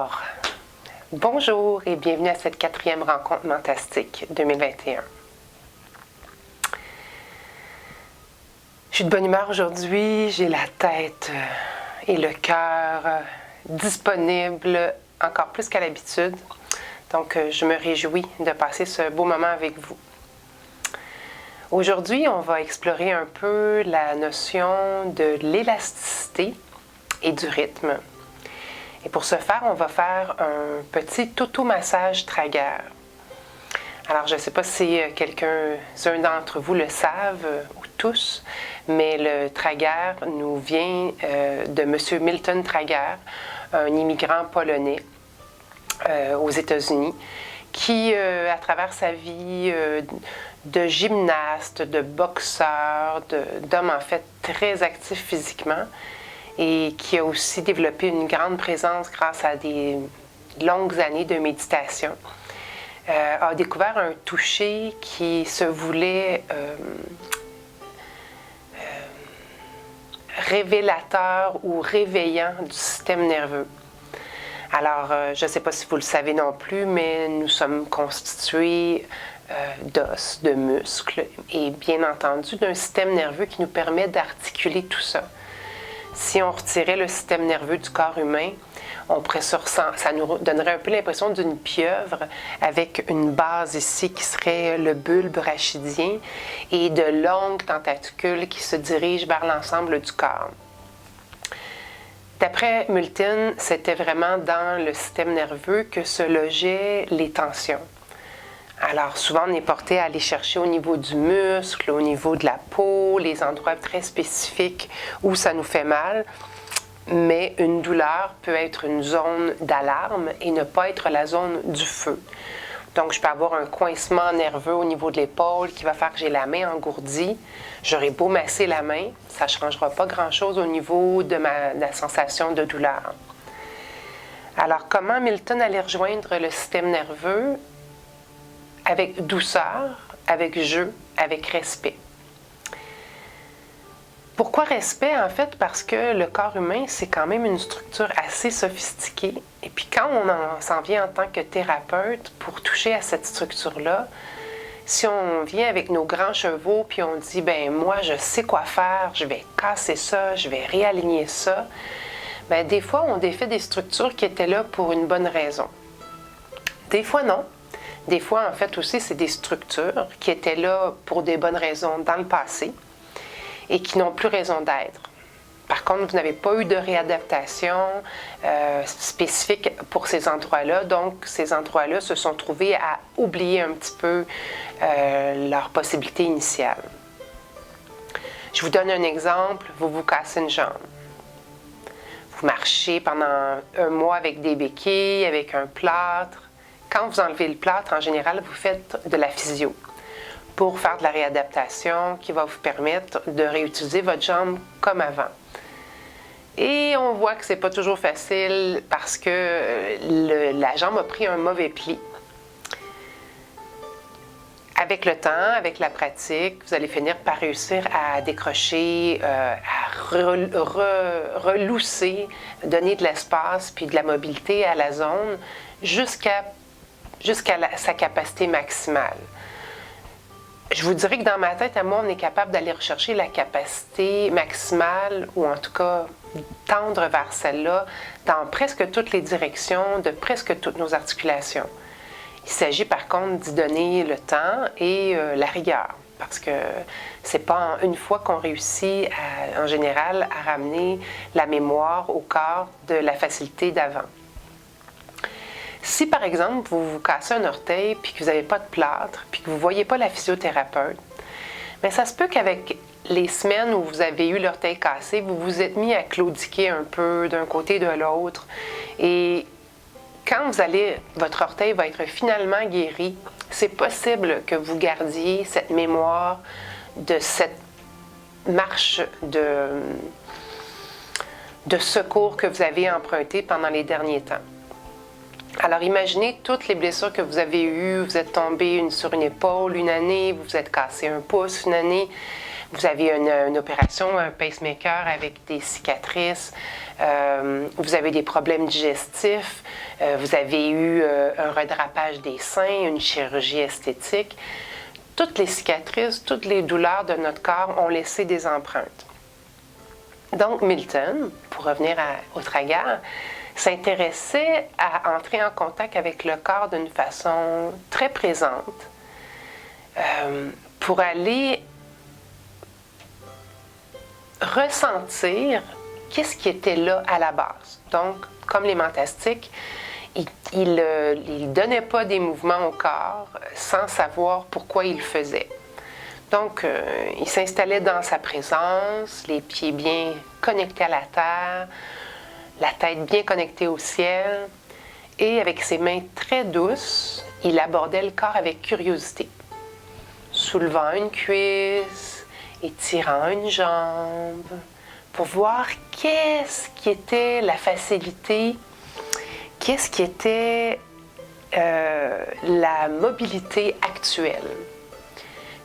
Alors, bonjour et bienvenue à cette 4e rencontre Mentastique 2021. Je suis de bonne humeur aujourd'hui, j'ai la tête et le cœur disponibles encore plus qu'à l'habitude. Donc, je me réjouis de passer ce beau moment avec vous. Aujourd'hui, on va explorer un peu la notion de l'élasticité et du rythme. Et pour ce faire, on va faire un petit automassage tragueur. Alors, je ne sais pas si quelqu'un d'entre vous le savent, ou tous, mais le tragueur nous vient de M. Milton Trager, un immigrant polonais aux États-Unis, qui, à travers sa vie de gymnaste, de boxeur, d'homme en fait très actif physiquement, et qui a aussi développé une grande présence grâce à des longues années de méditation, a découvert un toucher qui se voulait révélateur ou réveillant du système nerveux. Alors, je ne sais pas si vous le savez non plus, mais nous sommes constitués d'os, de muscles et bien entendu d'un système nerveux qui nous permet d'articuler tout ça. Si on retirait le système nerveux du corps humain, ça nous donnerait un peu l'impression d'une pieuvre avec une base ici qui serait le bulbe rachidien et de longues tentacules qui se dirigent vers l'ensemble du corps. D'après Milton, c'était vraiment dans le système nerveux que se logeaient les tensions. Alors, souvent, on est porté à aller chercher au niveau du muscle, au niveau de la peau, les endroits très spécifiques où ça nous fait mal. Mais une douleur peut être une zone d'alarme et ne pas être la zone du feu. Donc, je peux avoir un coincement nerveux au niveau de l'épaule qui va faire que j'ai la main engourdie. J'aurai beau masser la main, ça ne changera pas grand-chose au niveau de la sensation de douleur. Alors, comment Milton allait rejoindre le système nerveux? Avec douceur, avec jeu, avec respect. Pourquoi respect? En fait, parce que le corps humain, c'est quand même une structure assez sophistiquée. Et puis quand on s'en vient en tant que thérapeute pour toucher à cette structure-là, si on vient avec nos grands chevaux puis on dit, ben moi, je sais quoi faire, je vais casser ça, je vais réaligner ça, ben des fois, on défait des structures qui étaient là pour une bonne raison. Des fois, non. Des fois, en fait, aussi, c'est des structures qui étaient là pour des bonnes raisons dans le passé et qui n'ont plus raison d'être. Par contre, vous n'avez pas eu de réadaptation spécifique pour ces endroits-là. Donc, ces endroits-là se sont trouvés à oublier un petit peu leur possibilité initiale. Je vous donne un exemple. Vous vous cassez une jambe. Vous marchez pendant un mois avec des béquilles, avec un plâtre. Quand vous enlevez le plâtre, en général, vous faites de la physio pour faire de la réadaptation qui va vous permettre de réutiliser votre jambe comme avant. Et on voit que ce n'est pas toujours facile parce que la jambe a pris un mauvais pli. Avec le temps, avec la pratique, vous allez finir par réussir à décrocher, à relousser, donner de l'espace puis de la mobilité à la zone jusqu'à sa capacité maximale. Je vous dirais que dans ma tête, à moi, on est capable d'aller rechercher la capacité maximale, ou en tout cas tendre vers celle-là, dans presque toutes les directions de presque toutes nos articulations. Il s'agit par contre d'y donner le temps et la rigueur, parce que c'est pas en une fois qu'on réussit, en général, à ramener la mémoire au corps de la facilité d'avant. Si, par exemple, vous vous cassez un orteil puis que vous n'avez pas de plâtre puis que vous ne voyez pas la physiothérapeute, bien, ça se peut qu'avec les semaines où vous avez eu l'orteil cassé, vous vous êtes mis à claudiquer un peu d'un côté de l'autre. Et quand votre orteil va être finalement guéri, c'est possible que vous gardiez cette mémoire de cette marche de secours que vous avez empruntée pendant les derniers temps. Alors, imaginez toutes les blessures que vous avez eues. Vous êtes tombé sur une épaule une année, vous vous êtes cassé un pouce une année, vous avez une opération, un pacemaker avec des cicatrices, vous avez des problèmes digestifs, vous avez eu un redrapage des seins, une chirurgie esthétique. Toutes les cicatrices, toutes les douleurs de notre corps ont laissé des empreintes. Donc Milton, pour revenir au tragar, s'intéressait à entrer en contact avec le corps d'une façon très présente pour aller ressentir qu'est-ce qui était là à la base. Donc, comme les mantastiques, il ne donnait pas des mouvements au corps sans savoir pourquoi il le faisait. Donc, il s'installait dans sa présence, les pieds bien connectés à la terre, la tête bien connectée au ciel, et avec ses mains très douces, il abordait le corps avec curiosité, soulevant une cuisse, étirant une jambe, pour voir qu'est-ce qui était la facilité, qu'est-ce qui était la mobilité actuelle.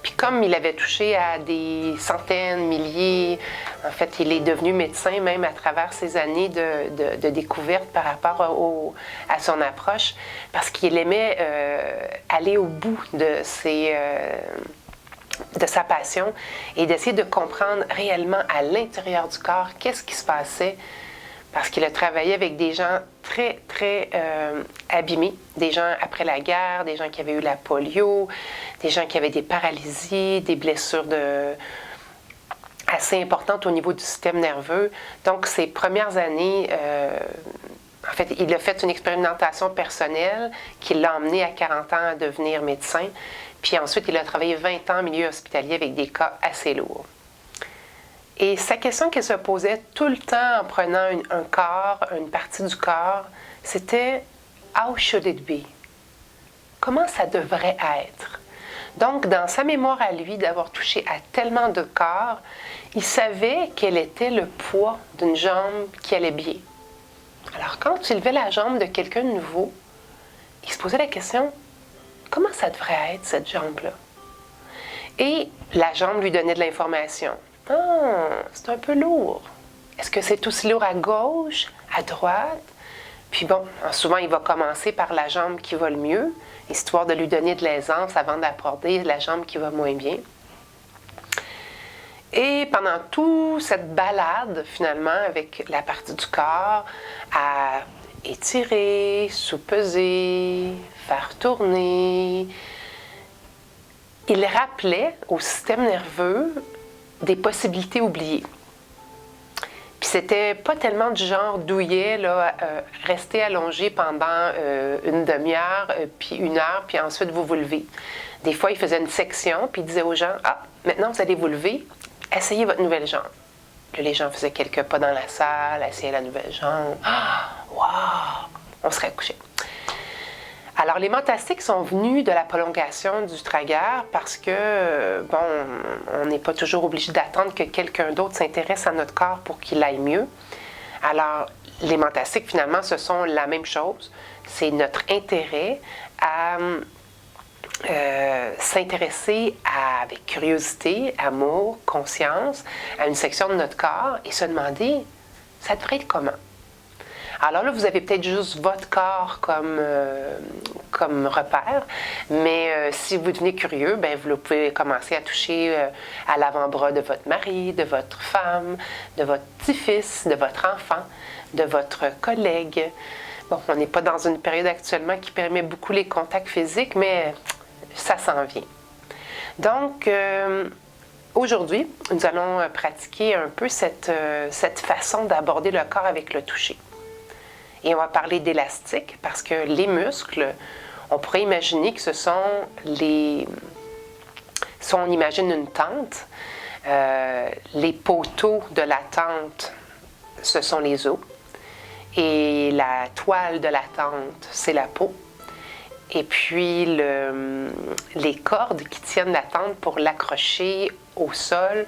Puis comme il avait touché à des centaines, milliers, en fait, il est devenu médecin même à travers ces années de découverte par rapport à son approche, parce qu'il aimait aller au bout de sa passion et d'essayer de comprendre réellement à l'intérieur du corps qu'est-ce qui se passait, parce qu'il a travaillé avec des gens très, très abîmés, des gens après la guerre, des gens qui avaient eu la polio, des gens qui avaient des paralysies, des blessures assez importantes au niveau du système nerveux. Donc, ces premières années, en fait, il a fait une expérimentation personnelle qui l'a emmené à 40 ans à devenir médecin. Puis ensuite, il a travaillé 20 ans en milieu hospitalier avec des cas assez lourds. Et sa question qu'il se posait tout le temps en prenant un corps, une partie du corps, c'était « How should it be ?» Comment ça devrait être? Donc, dans sa mémoire à lui d'avoir touché à tellement de corps, il savait quel était le poids d'une jambe qui allait bien. Alors, quand il levait la jambe de quelqu'un de nouveau, il se posait la question « Comment ça devrait être, cette jambe-là? » Et la jambe lui donnait de l'information. « Ah, c'est un peu lourd. Est-ce que c'est aussi lourd à gauche, à droite? » Puis bon, souvent, il va commencer par la jambe qui va le mieux, histoire de lui donner de l'aisance avant d'aborder la jambe qui va moins bien. Et pendant toute cette balade, finalement, avec la partie du corps, à étirer, sous-peser, faire tourner, il rappelait au système nerveux des possibilités oubliées. Puis c'était pas tellement du genre douillet, rester allongé pendant une demi-heure, puis une heure, puis ensuite vous vous levez. Des fois, il faisait une section, puis il disait aux gens « Ah, maintenant vous allez vous lever, essayez votre nouvelle jambe. » Là, les gens faisaient quelques pas dans la salle, essayaient la nouvelle jambe. « Ah, wow! » On serait couché. Alors, les mantastiques sont venus de la prolongation du tragar parce que, bon, on n'est pas toujours obligé d'attendre que quelqu'un d'autre s'intéresse à notre corps pour qu'il aille mieux. Alors, les mantastiques, finalement, ce sont la même chose. C'est notre intérêt à s'intéresser avec curiosité, amour, conscience à une section de notre corps et se demander, ça devrait être comment? Alors là, vous avez peut-être juste votre corps comme repère, mais si vous devenez curieux, bien, vous pouvez commencer à toucher à l'avant-bras de votre mari, de votre femme, de votre petit-fils, de votre enfant, de votre collègue. Bon, on n'est pas dans une période actuellement qui permet beaucoup les contacts physiques, mais ça s'en vient. Donc, aujourd'hui, nous allons pratiquer un peu cette façon d'aborder le corps avec le toucher. Et on va parler d'élastique parce que les muscles, on pourrait imaginer que ce sont si on imagine une tente, les poteaux de la tente, ce sont les os. Et la toile de la tente, c'est la peau. Et puis, les cordes qui tiennent la tente pour l'accrocher au sol,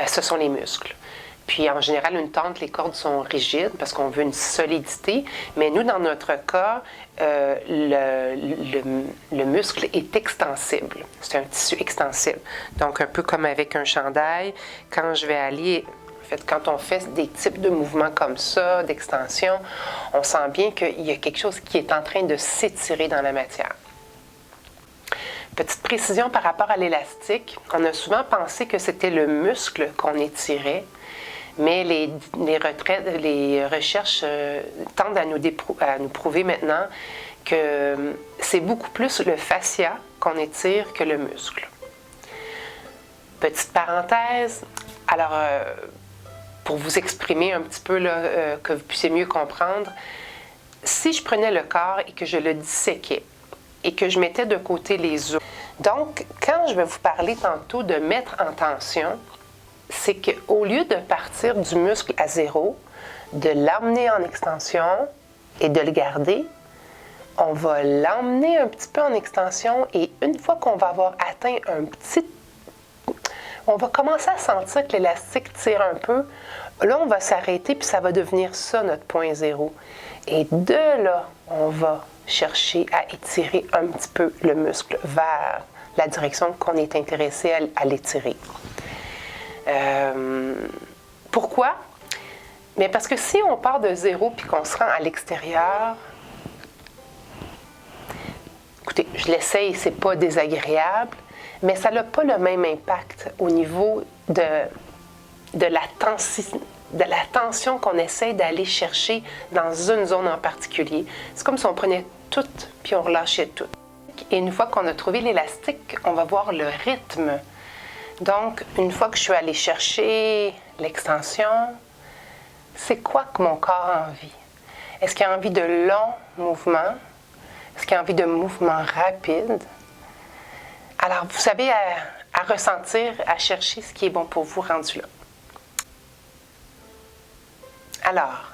ce sont les muscles. Puis en général, une tente, les cordes sont rigides parce qu'on veut une solidité. Mais nous, dans notre cas, le muscle est extensible. C'est un tissu extensible. Donc un peu comme avec un chandail, quand je vais aller... En fait, quand on fait des types de mouvements comme ça, d'extension, on sent bien qu'il y a quelque chose qui est en train de s'étirer dans la matière. Petite précision par rapport à l'élastique, on a souvent pensé que c'était le muscle qu'on étirait, mais les recherches tendent à nous prouver maintenant que c'est beaucoup plus le fascia qu'on étire que le muscle. Petite parenthèse, alors pour vous exprimer un petit peu, là, que vous puissiez mieux comprendre, si je prenais le corps et que je le disséquais et que je mettais de côté les os, donc quand je vais vous parler tantôt de mettre en tension, c'est qu'au lieu de partir du muscle à zéro, de l'emmener en extension et de le garder, on va l'emmener un petit peu en extension et une fois qu'on va avoir atteint on va commencer à sentir que l'élastique tire un peu. Là, on va s'arrêter puis ça va devenir ça notre point zéro. Et de là, on va chercher à étirer un petit peu le muscle vers la direction qu'on est intéressé à l'étirer. Pourquoi? Mais parce que si on part de zéro puis qu'on se rend à l'extérieur, écoutez, je l'essaye, c'est pas désagréable, mais ça n'a pas le même impact au niveau de la tension qu'on essaie d'aller chercher dans une zone en particulier. C'est comme si on prenait tout puis on relâchait tout. Et une fois qu'on a trouvé l'élastique, on va voir le rythme. Donc, une fois que je suis allée chercher l'extension, c'est quoi que mon corps a envie? Est-ce qu'il a envie de longs mouvements? Est-ce qu'il a envie de mouvements rapides? Alors, vous savez, à ressentir, à chercher ce qui est bon pour vous rendu là. Alors,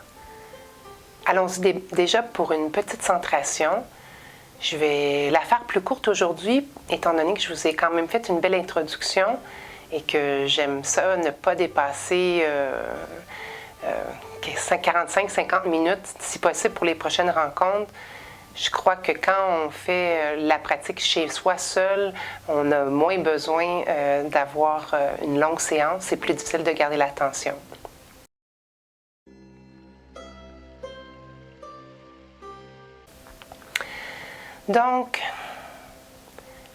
allons-y déjà pour une petite centration. Je vais la faire plus courte aujourd'hui, étant donné que je vous ai quand même fait une belle introduction et que j'aime ça, ne pas dépasser 45-50 minutes, si possible, pour les prochaines rencontres. Je crois que quand on fait la pratique chez soi seul, on a moins besoin d'avoir une longue séance. C'est plus difficile de garder l'attention. Donc,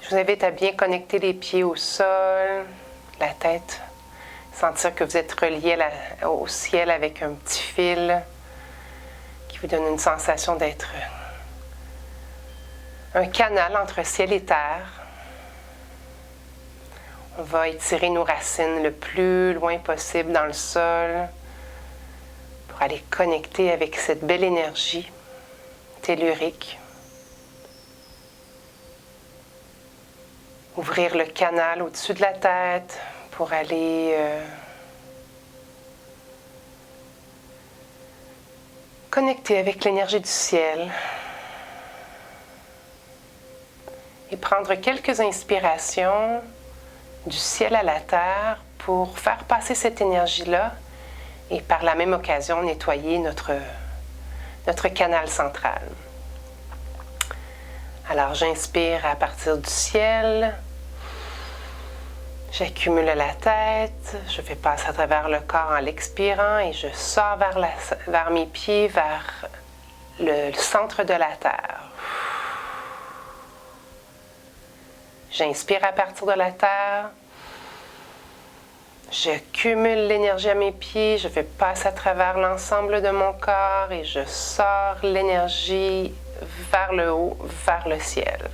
je vous invite à bien connecter les pieds au sol, la tête, sentir que vous êtes relié au ciel avec un petit fil qui vous donne une sensation d'être un canal entre ciel et terre. On va étirer nos racines le plus loin possible dans le sol pour aller connecter avec cette belle énergie tellurique. Ouvrir le canal au-dessus de la tête pour aller connecter avec l'énergie du ciel et prendre quelques inspirations du ciel à la terre pour faire passer cette énergie-là et par la même occasion nettoyer notre canal central. Alors j'inspire à partir du ciel, j'accumule la tête, je fais passer à travers le corps en l'expirant et je sors vers mes pieds, vers le centre de la terre. J'inspire à partir de la terre, j'accumule l'énergie à mes pieds, je fais passer à travers l'ensemble de mon corps et je sors l'énergie vers le haut, vers le ciel.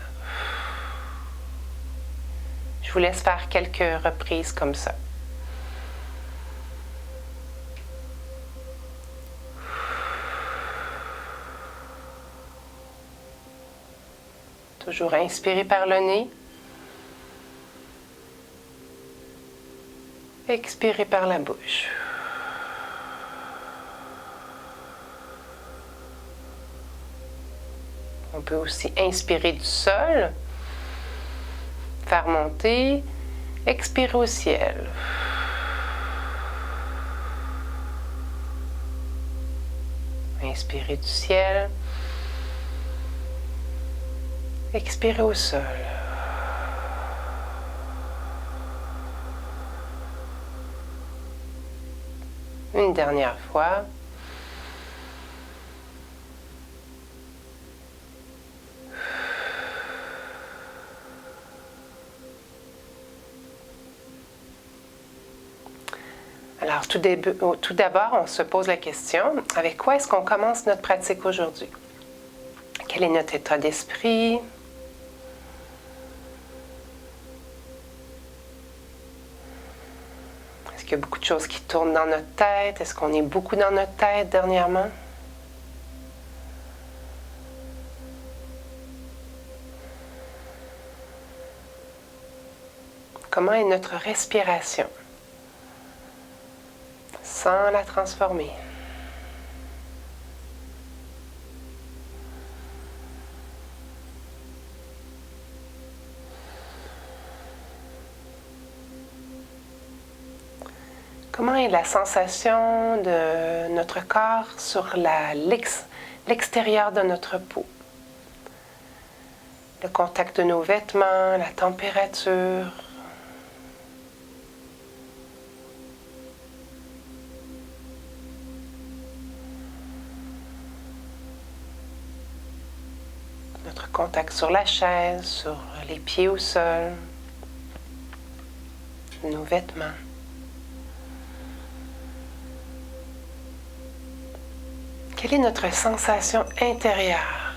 Je vous laisse faire quelques reprises comme ça. Toujours inspirer par le nez. Expirez par la bouche. On peut aussi inspirer du sol, faire monter, expirer au ciel. Inspirez du ciel. Expirez au sol. Une dernière fois. Alors, tout d'abord, on se pose la question, avec quoi est-ce qu'on commence notre pratique aujourd'hui? Quel est notre état d'esprit? Est-ce qu'il y a beaucoup de choses qui tournent dans notre tête? Est-ce qu'on est beaucoup dans notre tête dernièrement? Comment est notre respiration? Sans la transformer. Comment est la sensation de notre corps sur l'extérieur de notre peau? Le contact de nos vêtements, la température. Notre contact sur la chaise, sur les pieds au sol, nos vêtements. Quelle est notre sensation intérieure?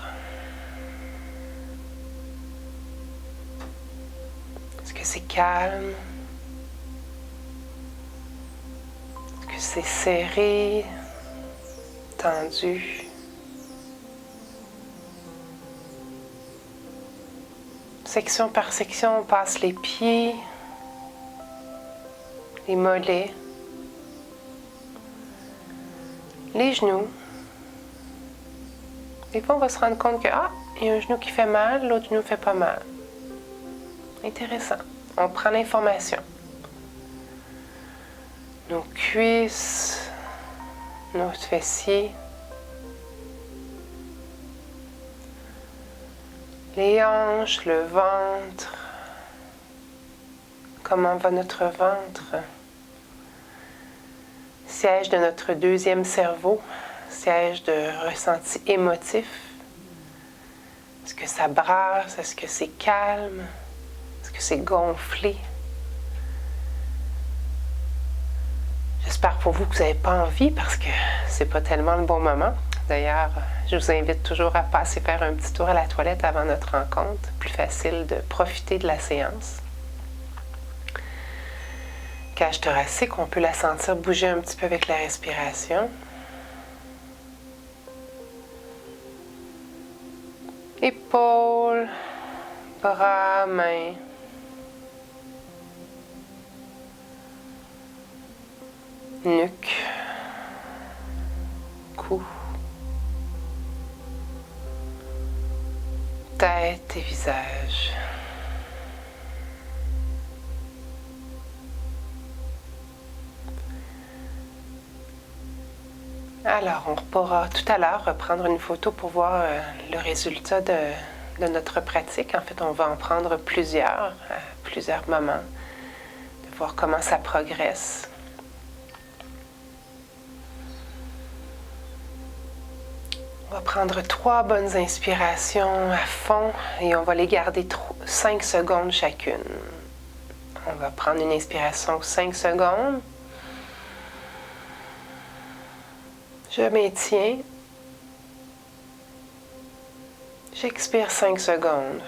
Est-ce que c'est calme? Est-ce que c'est serré, tendu? Section par section, on passe les pieds, les mollets, les genoux. Des fois, on va se rendre compte que, il y a un genou qui fait mal, l'autre genou ne fait pas mal. Intéressant. On prend l'information. Nos cuisses, nos fessiers, les hanches, le ventre. Comment va notre ventre? Siège de notre deuxième cerveau. Siège de ressenti émotif. Est-ce que ça brasse? Est-ce que c'est calme? Est-ce que c'est gonflé? J'espère pour vous que vous n'avez pas envie parce que c'est pas tellement le bon moment. D'ailleurs, je vous invite toujours à passer faire un petit tour à la toilette avant notre rencontre. Plus facile de profiter de la séance. Cage thoracique, on peut la sentir bouger un petit peu avec la respiration. Épaules, bras, mains. Nuque. Cou. Tête et visage. Alors, on pourra tout à l'heure reprendre une photo pour voir le résultat de notre pratique. En fait, on va en prendre plusieurs, à plusieurs moments, de voir comment ça progresse. On va prendre 3 bonnes inspirations à fond et on va les garder 5 secondes chacune. On va prendre une inspiration 5 secondes. Je maintiens. J'expire 5 secondes.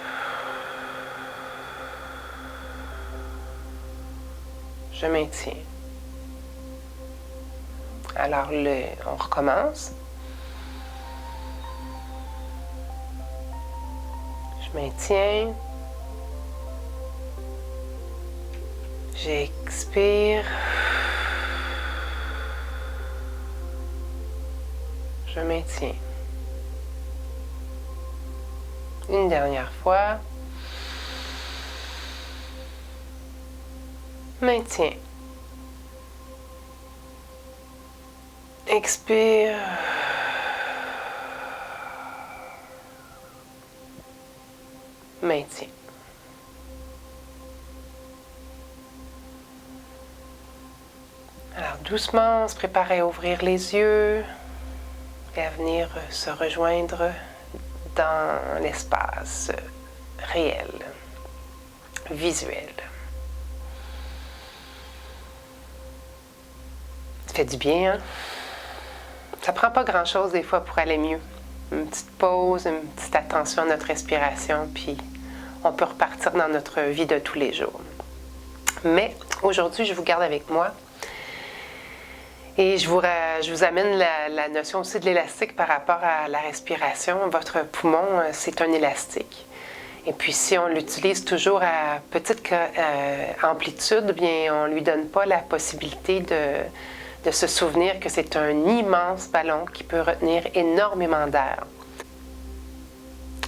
Je maintiens. Alors, on recommence. Je maintiens. J'expire. Je maintiens. Une dernière fois. Maintiens. Expire. maintien. Alors doucement, on se prépare à ouvrir les yeux et à venir se rejoindre dans l'espace réel, visuel. Ça fait du bien, hein? Ça prend pas grand-chose des fois pour aller mieux. Une petite pause, une petite attention à notre respiration, puis on peut repartir dans notre vie de tous les jours. Mais aujourd'hui, je vous garde avec moi et je vous amène la notion aussi de l'élastique par rapport à la respiration. Votre poumon, c'est un élastique. Et puis si on l'utilise toujours à petite amplitude, bien on ne lui donne pas la possibilité de se souvenir que c'est un immense ballon qui peut retenir énormément d'air.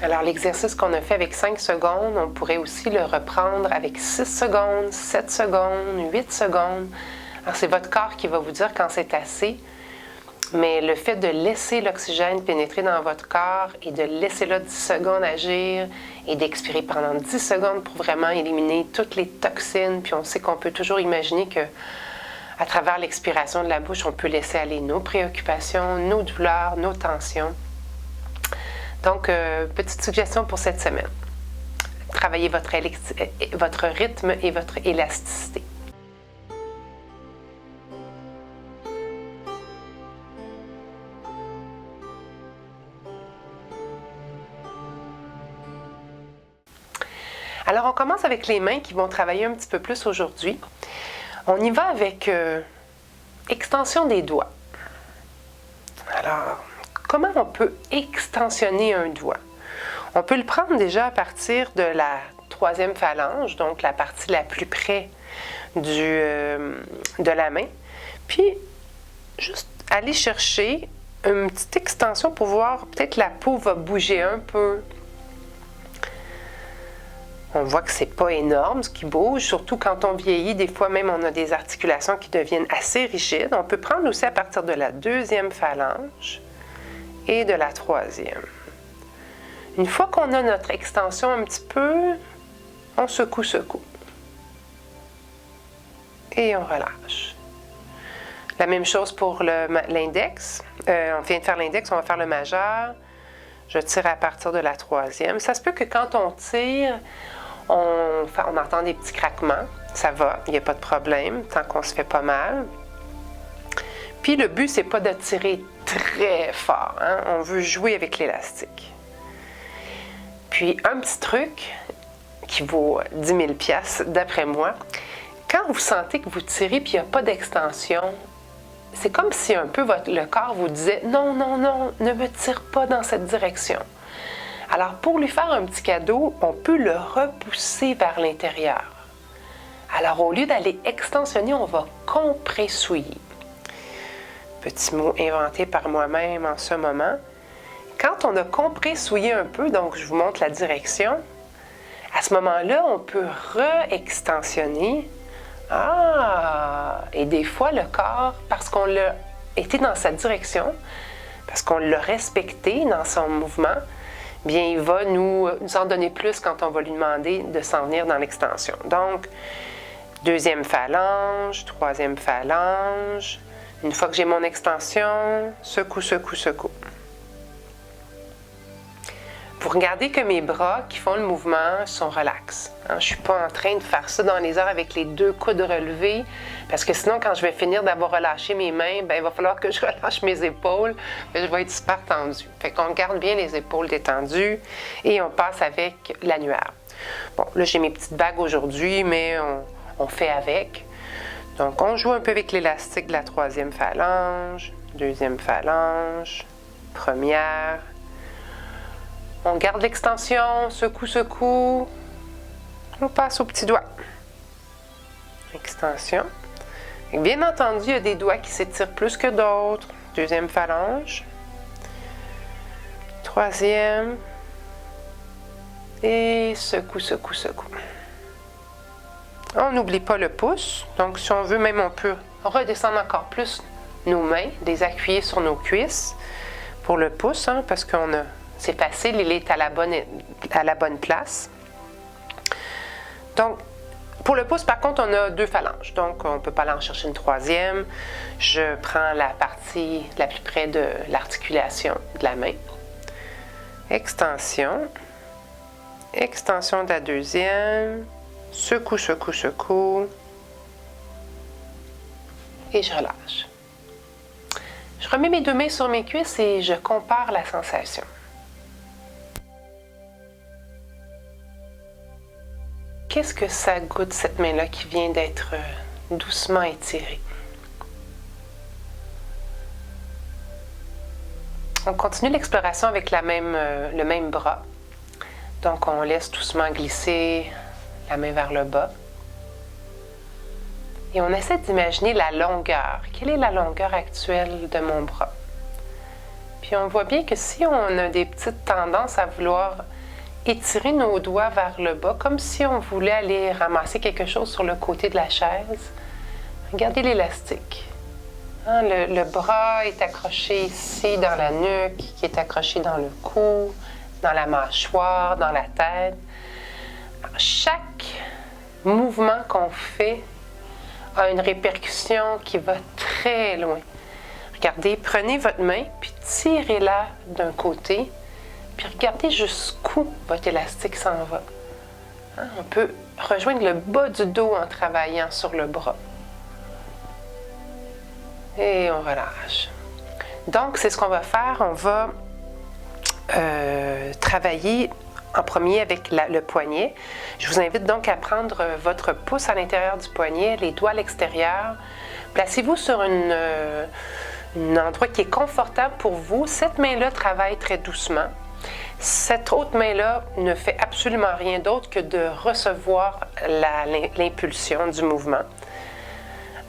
Alors l'exercice qu'on a fait avec 5 secondes, on pourrait aussi le reprendre avec 6 secondes, 7 secondes, 8 secondes. Alors c'est votre corps qui va vous dire quand c'est assez, mais le fait de laisser l'oxygène pénétrer dans votre corps et de laisser là 10 secondes agir et d'expirer pendant 10 secondes pour vraiment éliminer toutes les toxines, puis on sait qu'on peut toujours imaginer que à travers l'expiration de la bouche, on peut laisser aller nos préoccupations, nos douleurs, nos tensions. Donc, petite suggestion pour cette semaine. Travaillez votre rythme et votre élasticité. Alors, on commence avec les mains qui vont travailler un petit peu plus aujourd'hui. On y va avec extension des doigts. Alors, comment on peut extensionner un doigt? On peut le prendre déjà à partir de la 3e phalange, donc la partie la plus près de la main. Puis, juste aller chercher une petite extension pour voir, peut-être la peau va bouger un peu. On voit que c'est pas énorme ce qui bouge, surtout quand on vieillit. Des fois même, on a des articulations qui deviennent assez rigides. On peut prendre aussi à partir de la 2e phalange et de la 3e. Une fois qu'on a notre extension un petit peu, on secoue. Et on relâche. La même chose pour l'index. On vient de faire l'index, on va faire le majeur. Je tire à partir de la 3e. Ça se peut que quand on tire, on entend des petits craquements. Ça va, il n'y a pas de problème, tant qu'on se fait pas mal. Puis le but, c'est pas de tirer très fort, hein? On veut jouer avec l'élastique. Puis un petit truc qui vaut 10 000 $ d'après moi, quand vous sentez que vous tirez et qu'il n'y a pas d'extension, c'est comme si un peu le corps vous disait « Non, ne me tire pas dans cette direction ». Alors, pour lui faire un petit cadeau, on peut le repousser vers l'intérieur. Alors, au lieu d'aller extensionner, on va compressouiller. Petit mot inventé par moi-même en ce moment. Quand on a compressouillé un peu, donc je vous montre la direction, à ce moment-là, on peut re-extensionner. Et des fois, le corps, parce qu'on l'a été dans sa direction, parce qu'on l'a respecté dans son mouvement, bien, il va nous en donner plus quand on va lui demander de s'en venir dans l'extension. Donc, 2e phalange, 3e phalange. Une fois que j'ai mon extension, secoue. Vous regardez que mes bras qui font le mouvement sont relax. Je ne suis pas en train de faire ça dans les airs avec les 2 coudes relevés, parce que sinon, quand je vais finir d'avoir relâché mes mains, bien, il va falloir que je relâche mes épaules, mais je vais être super tendue. Fait qu'on garde bien les épaules détendues et on passe avec l'annulaire. Bon, là, j'ai mes petites bagues aujourd'hui, mais on fait avec. Donc, on joue un peu avec l'élastique de la 3e phalange, 2e phalange, 1re. On garde l'extension, secoue. On passe au petit doigt. Extension. Et bien entendu, il y a des doigts qui s'étirent plus que d'autres. 2e phalange. 3e. Et secoue. On n'oublie pas le pouce. Donc, si on veut, même on peut redescendre encore plus nos mains, les appuyer sur nos cuisses pour le pouce, hein, parce c'est facile, il est à la bonne place. Donc, pour le pouce, par contre, on a 2 phalanges. Donc, on ne peut pas aller en chercher une 3e. Je prends la partie la plus près de l'articulation de la main. Extension. Extension de la 2e. Secoue, secoue, secoue. Et je relâche. Je remets mes 2 mains sur mes cuisses et je compare la sensation. Qu'est-ce que ça goûte, cette main-là qui vient d'être doucement étirée? On continue l'exploration avec le même bras. Donc, on laisse doucement glisser la main vers le bas. Et on essaie d'imaginer la longueur. Quelle est la longueur actuelle de mon bras? Puis on voit bien que si on a des petites tendances à vouloir étirer nos doigts vers le bas, comme si on voulait aller ramasser quelque chose sur le côté de la chaise. Regardez l'élastique. Hein, le bras est accroché ici dans la nuque, qui est accroché dans le cou, dans la mâchoire, dans la tête. Alors, chaque mouvement qu'on fait a une répercussion qui va très loin. Regardez, prenez votre main, puis tirez-la d'un côté, puis regardez jusqu'où votre élastique s'en va. Hein, on peut rejoindre le bas du dos en travaillant sur le bras. Et on relâche. Donc, c'est ce qu'on va faire. On va travailler en premier avec le poignet. Je vous invite donc à prendre votre pouce à l'intérieur du poignet, les doigts à l'extérieur. Placez-vous sur un endroit qui est confortable pour vous. Cette main-là travaille très doucement. Cette autre main-là ne fait absolument rien d'autre que de recevoir l'impulsion du mouvement.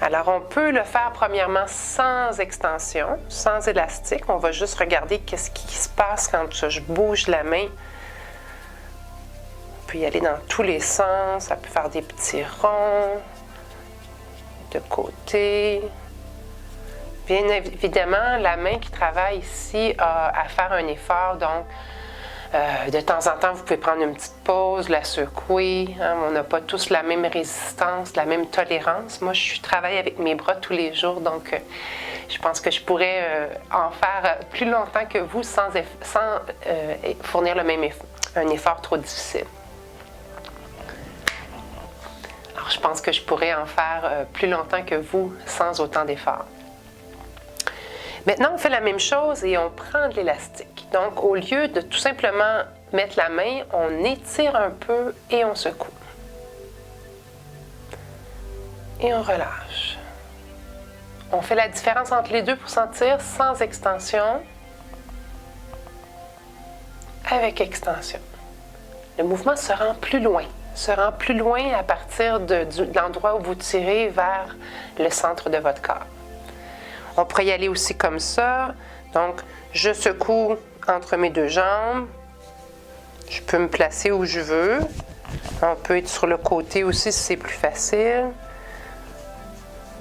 Alors, on peut le faire premièrement sans extension, sans élastique. On va juste regarder qu'est-ce qui se passe quand je bouge la main. On peut y aller dans tous les sens. Ça peut faire des petits ronds de côté. Bien évidemment, la main qui travaille ici a à faire un effort, donc de temps en temps, vous pouvez prendre une petite pause, la secouer. Hein, on n'a pas tous la même résistance, la même tolérance. Moi, je travaille avec mes bras tous les jours, donc je pense que je pourrais en faire plus longtemps que vous sans fournir un effort trop difficile. Alors, je pense que je pourrais en faire plus longtemps que vous sans autant d'efforts. Maintenant, on fait la même chose et on prend de l'élastique. Donc, au lieu de tout simplement mettre la main, on étire un peu et on secoue. Et on relâche. On fait la différence entre les deux pour sentir sans extension, avec extension. Le mouvement se rend plus loin à partir de l'endroit où vous tirez vers le centre de votre corps. On pourrait y aller aussi comme ça. Donc, je secoue entre mes 2 jambes. Je peux me placer où je veux. On peut être sur le côté aussi si c'est plus facile.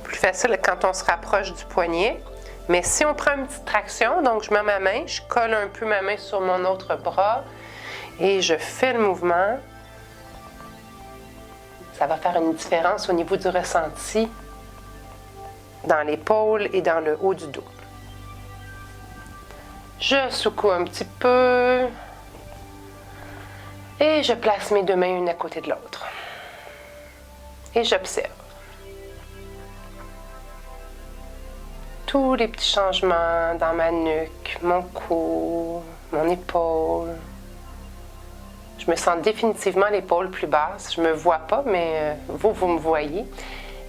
Plus facile quand on se rapproche du poignet. Mais si on prend une petite traction, donc je mets ma main, je colle un peu ma main sur mon autre bras et je fais le mouvement. Ça va faire une différence au niveau du ressenti dans l'épaule et dans le haut du dos. Je secoue un petit peu et je place mes 2 mains une à côté de l'autre. Et j'observe tous les petits changements dans ma nuque, mon cou, mon épaule. Je me sens définitivement l'épaule plus basse. Je ne me vois pas, mais vous me voyez.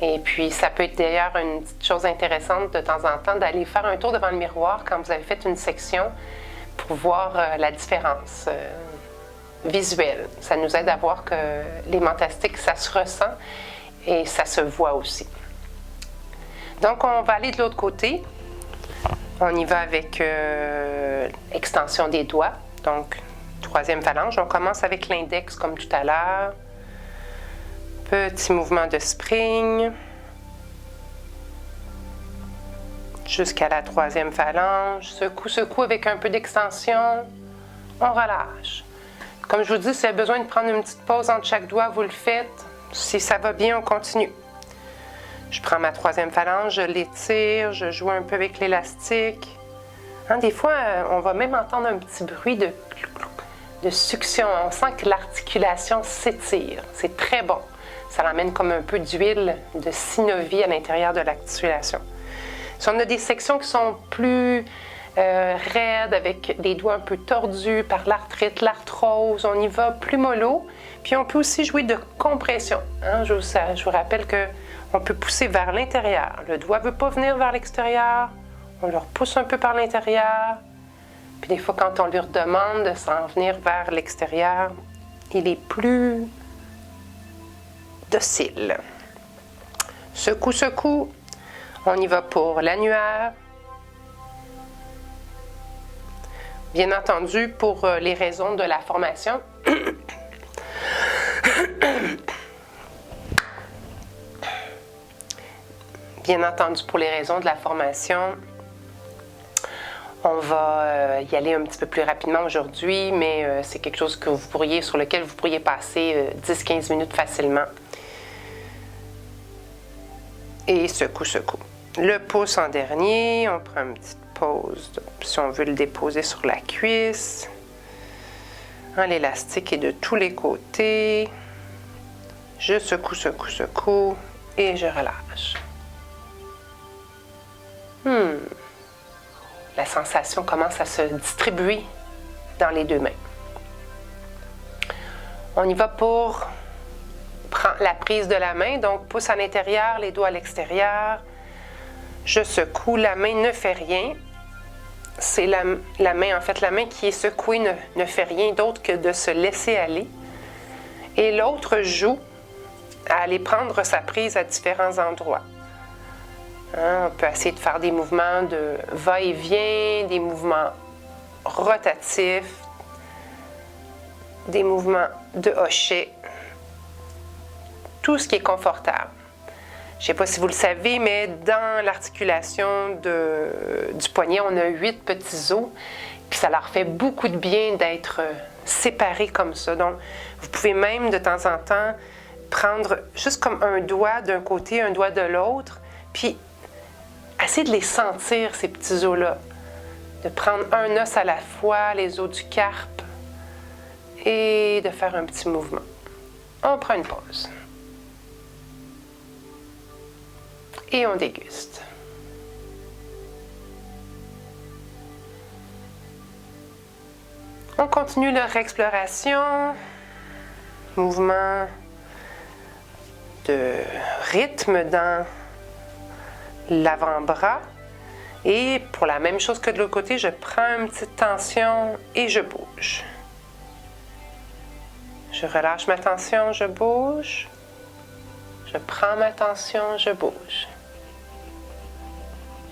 Et puis, ça peut être d'ailleurs une petite chose intéressante de temps en temps d'aller faire un tour devant le miroir quand vous avez fait une section pour voir la différence visuelle. Ça nous aide à voir que l'hématostatique, ça se ressent et ça se voit aussi. Donc, on va aller de l'autre côté. On y va avec extension des doigts. Donc, 3e phalange. On commence avec l'index comme tout à l'heure. Petit mouvement de spring. Jusqu'à la 3e phalange. Secoue avec un peu d'extension. On relâche. Comme je vous dis, si vous avez besoin de prendre une petite pause entre chaque doigt, vous le faites. Si ça va bien, on continue. Je prends ma troisième phalange, je l'étire, je joue un peu avec l'élastique. Hein, des fois, on va même entendre un petit bruit de succion. On sent que l'articulation s'étire. C'est très bon. Ça l'emmène comme un peu d'huile de synovie à l'intérieur de l'articulation. Si on a des sections qui sont plus raides, avec des doigts un peu tordus par l'arthrite, l'arthrose, on y va plus mollo. Puis on peut aussi jouer de compression. Hein? Je vous rappelle qu'on peut pousser vers l'intérieur. Le doigt ne veut pas venir vers l'extérieur. On le repousse un peu par l'intérieur. Puis des fois, quand on lui redemande de s'en venir vers l'extérieur, il est plus docile. Secoue, secoue. On y va pour l'annulaire. Bien entendu, pour les raisons de la formation, bien entendu, pour les raisons de la formation, on va y aller un petit peu plus rapidement aujourd'hui, mais c'est quelque chose que sur lequel vous pourriez passer 10-15 minutes facilement. Et secoue, secoue. Le pouce en dernier, on prend une petite pause si on veut le déposer sur la cuisse. L'élastique est de tous les côtés. Je secoue, secoue, secoue et je relâche. La sensation commence à se distribuer dans les deux mains. On y va pour prendre la prise de la main, donc pouce à l'intérieur, les doigts à l'extérieur. Je secoue, la main ne fait rien. C'est la main, en fait, la main qui est secouée ne fait rien d'autre que de se laisser aller. Et l'autre joue à aller prendre sa prise à différents endroits. Hein, on peut essayer de faire des mouvements de va-et-vient, des mouvements rotatifs, des mouvements de hochet, tout ce qui est confortable. Je ne sais pas si vous le savez, mais dans l'articulation du poignet, on a 8 petits os, puis ça leur fait beaucoup de bien d'être séparés comme ça. Donc, vous pouvez même de temps en temps prendre juste comme un doigt d'un côté, un doigt de l'autre, puis essayer de les sentir, ces petits os-là. De prendre un os à la fois, les os du carpe, et de faire un petit mouvement. On prend une pause. Et on déguste. On continue leur exploration. Mouvement de rythme dans l'avant-bras. Et pour la même chose que de l'autre côté, je prends une petite tension et je bouge. Je relâche ma tension, je bouge. Je prends ma tension, je bouge.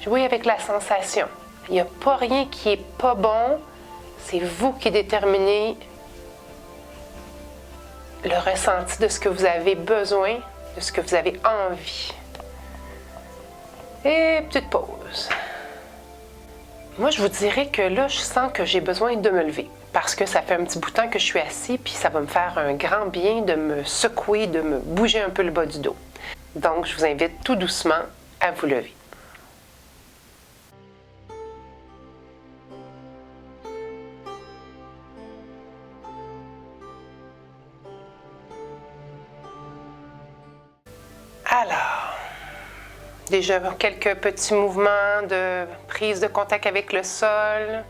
Jouez avec la sensation. Il n'y a pas rien qui n'est pas bon. C'est vous qui déterminez le ressenti de ce que vous avez besoin, de ce que vous avez envie. Et petite pause. Moi, je vous dirais que là, je sens que j'ai besoin de me lever parce que ça fait un petit bout de temps que je suis assis puis ça va me faire un grand bien de me secouer, de me bouger un peu le bas du dos. Donc, je vous invite tout doucement à vous lever. Alors, déjà quelques petits mouvements de prise de contact avec le sol.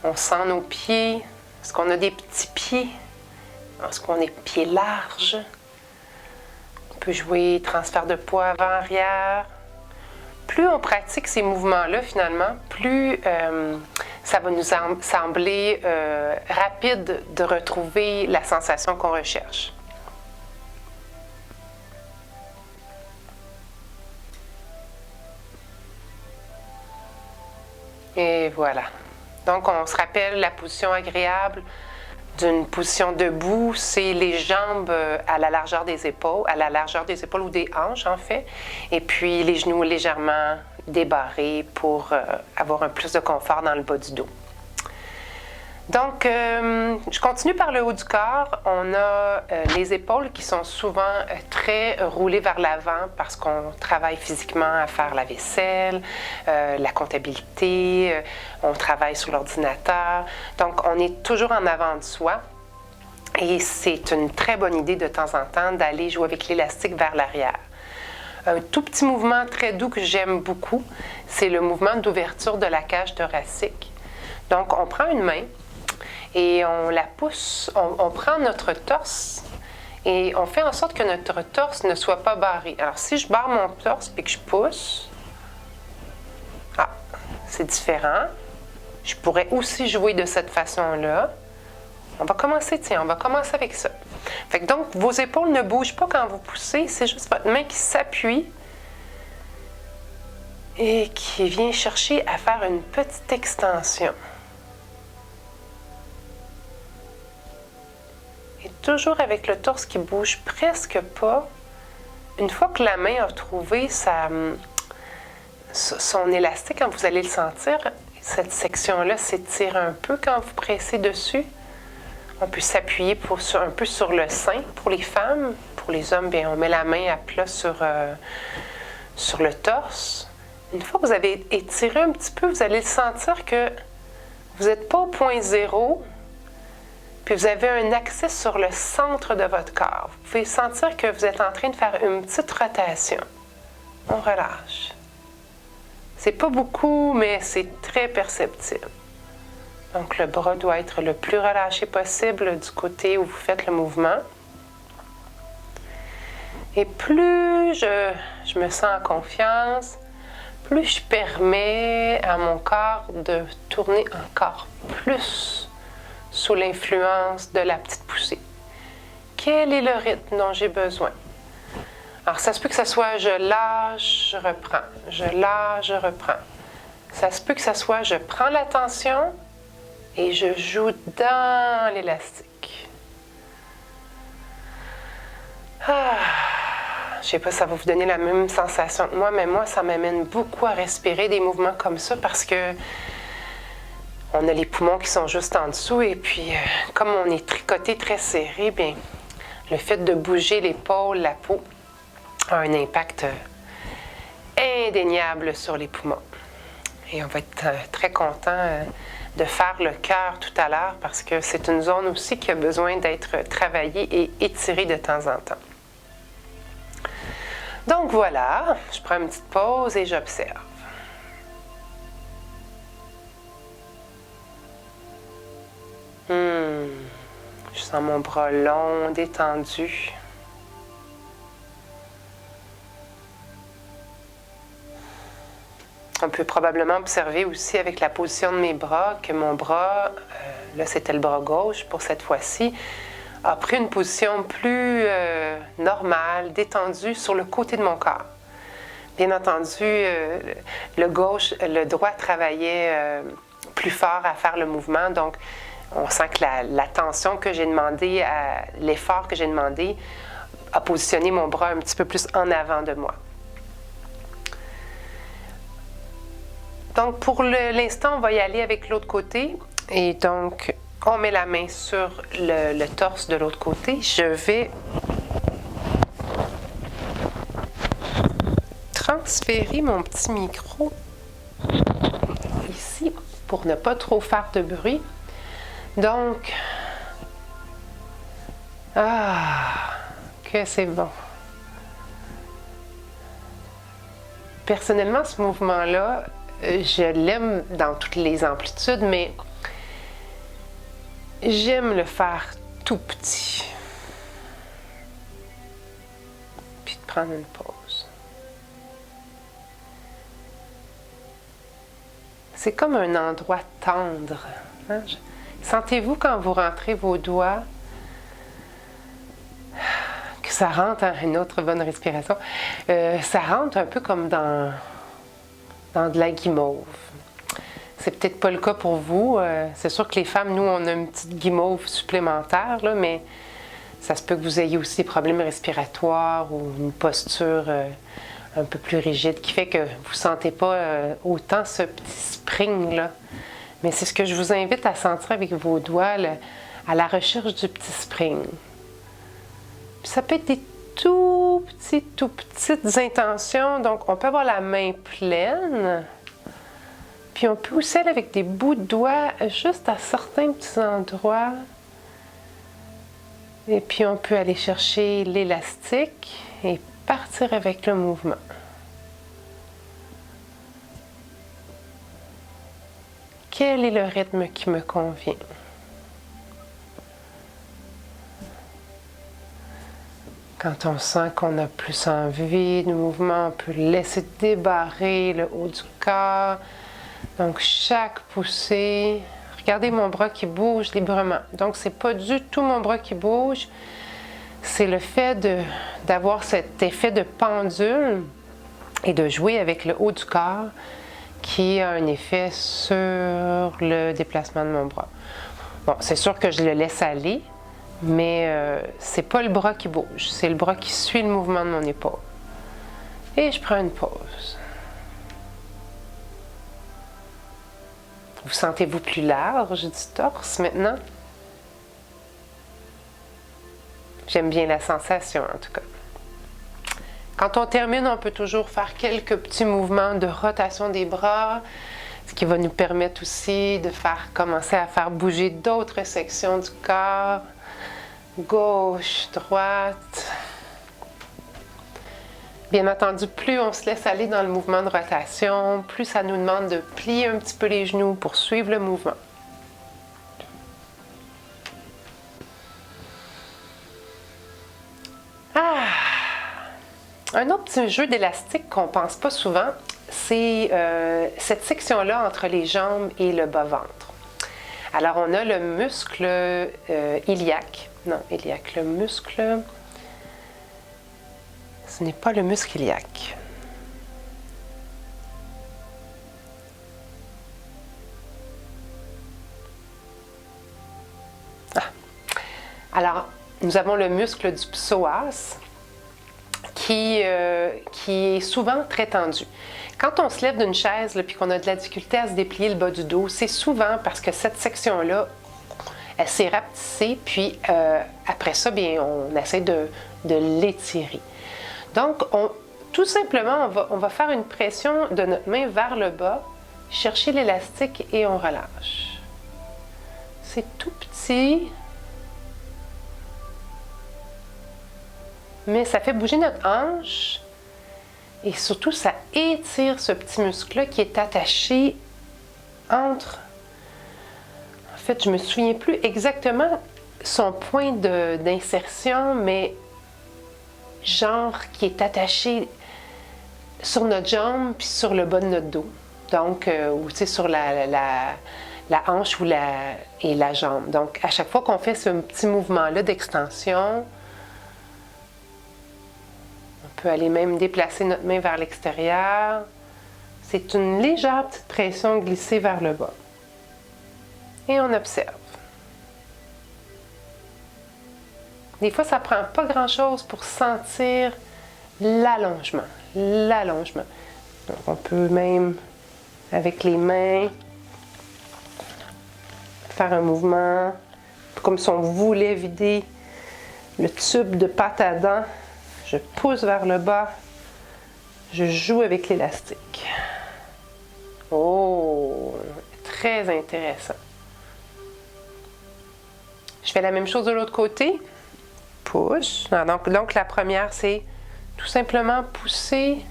On sent nos pieds. Est-ce qu'on a des petits pieds? Est-ce qu'on est pieds larges? On peut jouer transfert de poids avant-arrière. Plus on pratique ces mouvements-là, finalement, plus ça va nous sembler rapide de retrouver la sensation qu'on recherche. Et voilà. Donc, on se rappelle la position agréable d'une position debout, c'est les jambes à la largeur des épaules, ou des hanches en fait, et puis les genoux légèrement débarrés pour avoir un plus de confort dans le bas du dos. Donc, je continue par le haut du corps. On a les épaules qui sont souvent très roulées vers l'avant parce qu'on travaille physiquement à faire la vaisselle, la comptabilité, on travaille sur l'ordinateur. Donc, on est toujours en avant de soi. Et c'est une très bonne idée de temps en temps d'aller jouer avec l'élastique vers l'arrière. Un tout petit mouvement très doux que j'aime beaucoup, c'est le mouvement d'ouverture de la cage thoracique. Donc, on prend une main et on la pousse, on prend notre torse et on fait en sorte que notre torse ne soit pas barré. Alors, si je barre mon torse et que je pousse, c'est différent. Je pourrais aussi jouer de cette façon-là. On va commencer avec ça. Fait que donc, vos épaules ne bougent pas quand vous poussez, c'est juste votre main qui s'appuie et qui vient chercher à faire une petite extension. Et toujours avec le torse qui bouge presque pas. Une fois que la main a trouvé son élastique, quand vous allez le sentir, cette section-là s'étire un peu quand vous pressez dessus. On peut s'appuyer un peu sur le sein pour les femmes. Pour les hommes, bien, on met la main à plat sur le torse. Une fois que vous avez étiré un petit peu, vous allez sentir que vous n'êtes pas au point zéro, puis vous avez un accès sur le centre de votre corps. Vous pouvez sentir que vous êtes en train de faire une petite rotation. On relâche. C'est pas beaucoup, mais c'est très perceptible. Donc, le bras doit être le plus relâché possible du côté où vous faites le mouvement. Et plus je me sens en confiance, plus je permets à mon corps de tourner encore plus sous l'influence de la petite poussée. Quel est le rythme dont j'ai besoin? Alors, ça se peut que ça soit je lâche, je reprends. Je lâche, je reprends. Ça se peut que ça soit je prends la tension et je joue dans l'élastique. Je ne sais pas si ça va vous donner la même sensation que moi, mais moi, ça m'amène beaucoup à respirer des mouvements comme ça parce que on a les poumons qui sont juste en dessous et puis, comme on est tricoté très serré, bien, le fait de bouger l'épaule, la peau, a un impact indéniable sur les poumons. Et on va être très content de faire le cœur tout à l'heure parce que c'est une zone aussi qui a besoin d'être travaillée et étirée de temps en temps. Donc voilà, je prends une petite pause et j'observe. Je sens mon bras long, détendu. On peut probablement observer aussi avec la position de mes bras que mon bras, là c'était le bras gauche pour cette fois-ci, a pris une position plus normale, détendue sur le côté de mon corps. Bien entendu, le droit travaillait plus fort à faire le mouvement, donc on sent que la tension que j'ai demandée, l'effort que j'ai demandé, a positionné mon bras un petit peu plus en avant de moi. Donc, pour l'instant, on va y aller avec l'autre côté. Et donc, on met la main sur le torse de l'autre côté. Je vais transférer mon petit micro ici pour ne pas trop faire de bruit. Donc, que c'est bon. Personnellement, ce mouvement-là, je l'aime dans toutes les amplitudes, mais j'aime le faire tout petit. Puis de prendre une pause. C'est comme un endroit tendre. Hein? Sentez-vous quand vous rentrez vos doigts que ça rentre, hein, une autre bonne respiration, ça rentre un peu comme dans de la guimauve. C'est peut-être pas le cas pour vous. C'est sûr que les femmes, nous, on a une petite guimauve supplémentaire, là, mais ça se peut que vous ayez aussi des problèmes respiratoires ou une posture un peu plus rigide qui fait que vous ne sentez pas autant ce petit spring-là Mais c'est ce que je vous invite à sentir avec vos doigts, à la recherche du petit spring. Puis ça peut être des tout petites intentions. Donc, on peut avoir la main pleine. Puis on peut aussi aller avec des bouts de doigts juste à certains petits endroits. Et puis on peut aller chercher l'élastique et partir avec le mouvement. Quel est le rythme qui me convient? Quand on sent qu'on a plus envie de mouvement, on peut laisser débarrer le haut du corps. Donc, chaque poussée, regardez mon bras qui bouge librement. Donc, c'est pas du tout mon bras qui bouge, c'est le fait d'avoir cet effet de pendule et de jouer avec le haut du corps qui a un effet sur le déplacement de mon bras. Bon, c'est sûr que je le laisse aller, mais c'est pas le bras qui bouge, c'est le bras qui suit le mouvement de mon épaule. Et je prends une pause. Vous sentez-vous plus large du torse maintenant? J'aime bien la sensation en tout cas. Quand on termine, on peut toujours faire quelques petits mouvements de rotation des bras, ce qui va nous permettre aussi de commencer à faire bouger d'autres sections du corps, gauche, droite. Bien entendu, plus on se laisse aller dans le mouvement de rotation, plus ça nous demande de plier un petit peu les genoux pour suivre le mouvement. Un autre petit jeu d'élastique qu'on ne pense pas souvent, c'est cette section-là entre les jambes et le bas-ventre. Alors, on a le muscle iliaque. Non, iliaque, le muscle... Ce n'est pas le muscle iliaque. Alors, nous avons le muscle du psoas qui est souvent très tendu. Quand on se lève d'une chaise et qu'on a de la difficulté à se déplier le bas du dos, c'est souvent parce que cette section-là, elle s'est rapetissée, puis après ça, bien, on essaie de l'étirer. Donc, tout simplement, on va faire une pression de notre main vers le bas, chercher l'élastique et on relâche. C'est tout petit, mais ça fait bouger notre hanche et surtout, ça étire ce petit muscle-là qui est attaché entre... En fait, je ne me souviens plus exactement son point d'insertion, mais... genre qui est attaché sur notre jambe puis sur le bas de notre dos. Donc, ou tu sais, sur la hanche et la jambe. Donc, à chaque fois qu'on fait ce petit mouvement-là d'extension, on peut aller même déplacer notre main vers l'extérieur. C'est une légère petite pression glissée vers le bas. Et on observe. Des fois, ça ne prend pas grand-chose pour sentir l'allongement. L'allongement. Donc, on peut même, avec les mains, faire un mouvement comme si on voulait vider le tube de pâte à dents. Je pousse vers le bas. Je joue avec l'élastique. Oh! Très intéressant. Je fais la même chose de l'autre côté. Push. Donc la première, c'est tout simplement pousser,